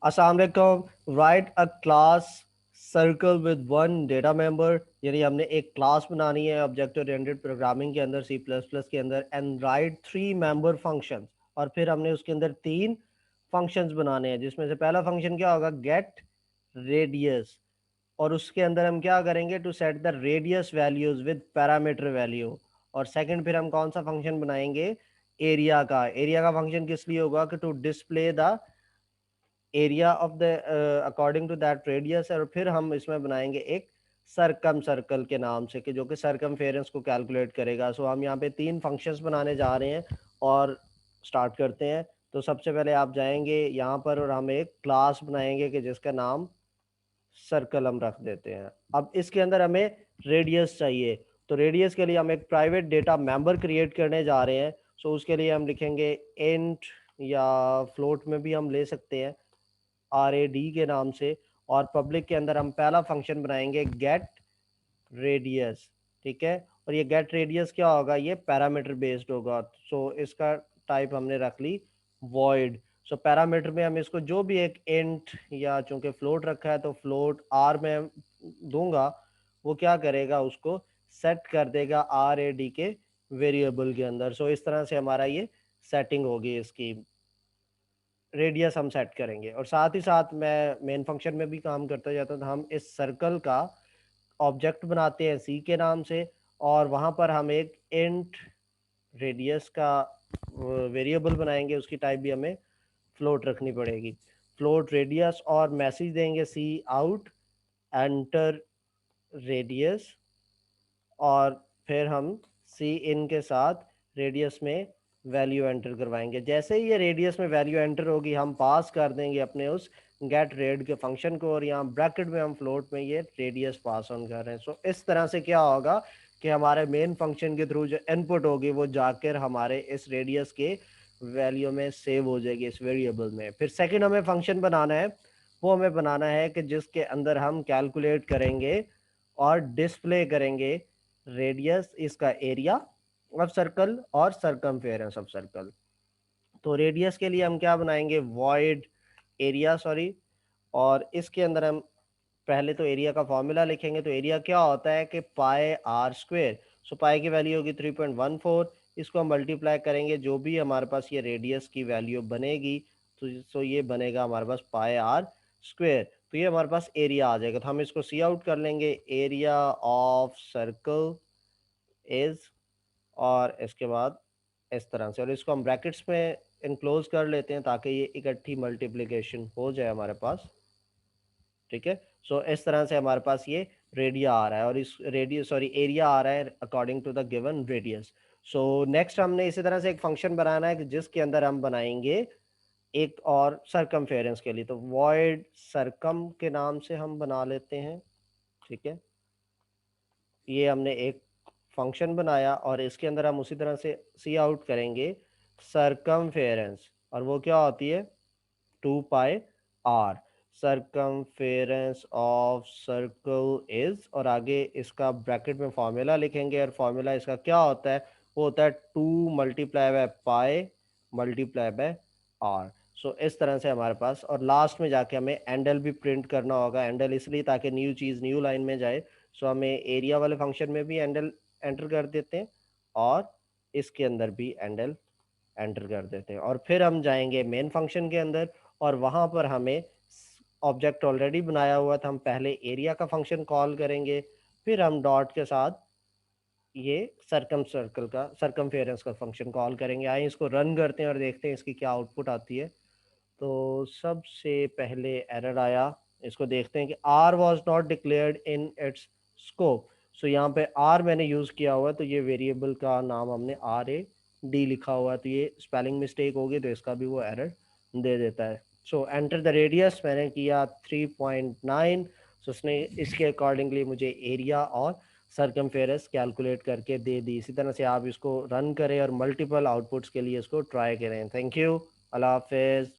अस्सलाम वालेकुम। Right a class circle with one data member, यानी हमने एक क्लास बनानी है ऑब्जेक्ट ओरिएंटेड प्रोग्रामिंग के अंदर, सी प्लस प्लस के अंदर, एंड राइट 3 मेंबर फंक्शंस। और फिर हमने उसके अंदर 3 फंक्शंस बनाने हैं, जिसमें से पहला फंक्शन क्या होगा, गेट रेडियस। और उसके अंदर हम क्या करेंगे, to set the radius values with parameter value. और सेकंड फिर हम कौन सा फंक्शन बनाएंगे, एरिया का। एरिया का फंक्शन किस लिए होगा, कि to display the area of the according to that radius. और फिर हम इसमें बनाएंगे एक सरकम सर्कल के नाम से, कि जो कि सरकमफेरेंस को कैलकुलेट करेगा। सो हम यहाँ पे 3 फंक्शंस बनाने जा रहे हैं और स्टार्ट करते हैं। तो सबसे पहले आप जाएंगे यहाँ पर और हम एक क्लास बनाएंगे कि जिसका नाम सर्कल हम रख देते हैं। अब इसके अंदर हमें रेडियस चाहिए, तो रेडियस के लिए हम एक प्राइवेट डेटा मेंबर क्रिएट करने जा रहे हैं। सो उसके लिए हम लिखेंगे इंट, या फ्लोट में भी हम ले सकते हैं, RAD के नाम से। और पब्लिक के अंदर हम पहला फंक्शन बनाएंगे गेट रेडियस। ठीक है, और ये गेट रेडियस क्या होगा, ये पैरामीटर बेस्ड होगा। सो इसका टाइप हमने रख ली वॉइड। सो पैरामीटर में हम इसको जो भी एक इंट, या चूंकि फ्लोट रखा है तो फ्लोट आर में दूंगा, वो क्या करेगा, उसको सेट कर देगा RAD के वेरिएबल के अंदर। सो इस तरह से हमारा ये सेटिंग होगी, इसकी रेडियस हम सेट करेंगे। और साथ ही साथ मैं मेन फंक्शन में भी काम करता जाता हूँ, तो हम इस सर्कल का ऑब्जेक्ट बनाते हैं सी के नाम से, और वहाँ पर हम एक इंट रेडियस का वेरिएबल बनाएंगे। उसकी टाइप भी हमें फ्लोट रखनी पड़ेगी, फ्लोट रेडियस। और मैसेज देंगे सी आउट एंटर रेडियस। और फिर हम सी इन के साथ रेडियस में वैल्यू एंटर करवाएंगे। जैसे ही ये रेडियस में वैल्यू एंटर होगी, हम पास कर देंगे अपने उस गेट रेड के फंक्शन को, और यहाँ ब्रैकेट में हम फ्लोट में ये रेडियस पास ऑन कर रहे हैं। सो इस तरह से क्या होगा कि हमारे मेन फंक्शन के थ्रू जो इनपुट होगी, वो जाकर हमारे इस रेडियस के वैल्यू में सेव हो जाएगी, इस वेरिएबल में। फिर सेकेंड हमें फंक्शन बनाना है, वो हमें बनाना है कि जिसके अंदर हम कैलकुलेट करेंगे और डिस्प्ले करेंगे रेडियस, इसका एरिया ऑफ सर्कल और सरकमफेरेंस ऑफ सर्कल। तो रेडियस के लिए हम क्या बनाएंगे, वॉइड एरिया, सॉरी। और इसके अंदर हम पहले तो एरिया का फॉर्मूला लिखेंगे। तो एरिया क्या होता है कि पाई आर स्क्वेयर। सो पाई की वैल्यू होगी 3.14। इसको हम मल्टीप्लाई करेंगे, जो भी हमारे पास ये रेडियस की वैल्यू बनेगी, तो ये बनेगा हमारे पास पाई आर स्क्वेयर। तो ये हमारे पास एरिया आ जाएगा। तो हम इसको सी आउट कर लेंगे, एरिया ऑफ सर्कल इज, और इसके बाद इस तरह से, और इसको हम ब्रैकेट्स में इनक्लोज कर लेते हैं ताकि ये इकट्ठी मल्टीप्लिकेशन हो जाए हमारे पास। ठीक है, सो इस तरह से हमारे पास ये रेडिया आ रहा है, और इस रेडियस, सॉरी, एरिया आ रहा है according to the given radius. So next हमने इसी तरह से एक फंक्शन बनाना है कि जिसके अंदर हम बनाएंगे एक और सरकमफेरेंस के लिए। तो वॉइड सरकम के नाम से हम बना लेते हैं। ठीक है, ये हमने एक फंक्शन बनाया, और इसके अंदर हम उसी तरह से सी आउट करेंगे सरकमफेरेंस, और वो क्या होती है, 2 pi r. Circumference of circle is, और आगे इसका ब्रैकेट में फॉर्मूला लिखेंगे, और फॉर्मूला इसका क्या होता है, वो होता है 2 × पाई × सो इस तरह से हमारे पास। और लास्ट में जाके हमें एंडल भी प्रिंट करना होगा। एंडल इसलिए ताकि न्यू चीज़ न्यू लाइन में जाए। सो हमें एरिया वाले फंक्शन में भी एंडल एंटर कर देते हैं, और इसके अंदर भी एंडल एंटर कर देते हैं। और फिर हम जाएंगे मेन फंक्शन के अंदर, और वहाँ पर हमें ऑब्जेक्ट ऑलरेडी बनाया हुआ था, हम पहले एरिया का फंक्शन कॉल करेंगे, फिर हम डॉट के साथ ये सर्कल का सरकमफेरेंस का फंक्शन कॉल करेंगे। आइए इसको रन करते हैं और देखते हैं इसकी क्या आउटपुट आती है। तो सबसे पहले एरर आया, इसको देखते हैं कि R was not declared in its scope. So यहाँ पे आर मैंने यूज़ किया हुआ है, तो ये वेरिएबल का नाम हमने RAD लिखा हुआ है, तो ये स्पेलिंग मिस्टेक होगी, तो इसका भी वो एरर दे देता है। सो एंटर द रेडियस मैंने किया 3.9। सो उसने इसके अकॉर्डिंगली मुझे एरिया और सरकमफेरेंस कैलकुलेट करके दे दी। इसी तरह से आप इसको रन करें और मल्टीपल आउटपुट्स के लिए इसको ट्राई करें। थैंक यू, अल्लाह हाफिज़।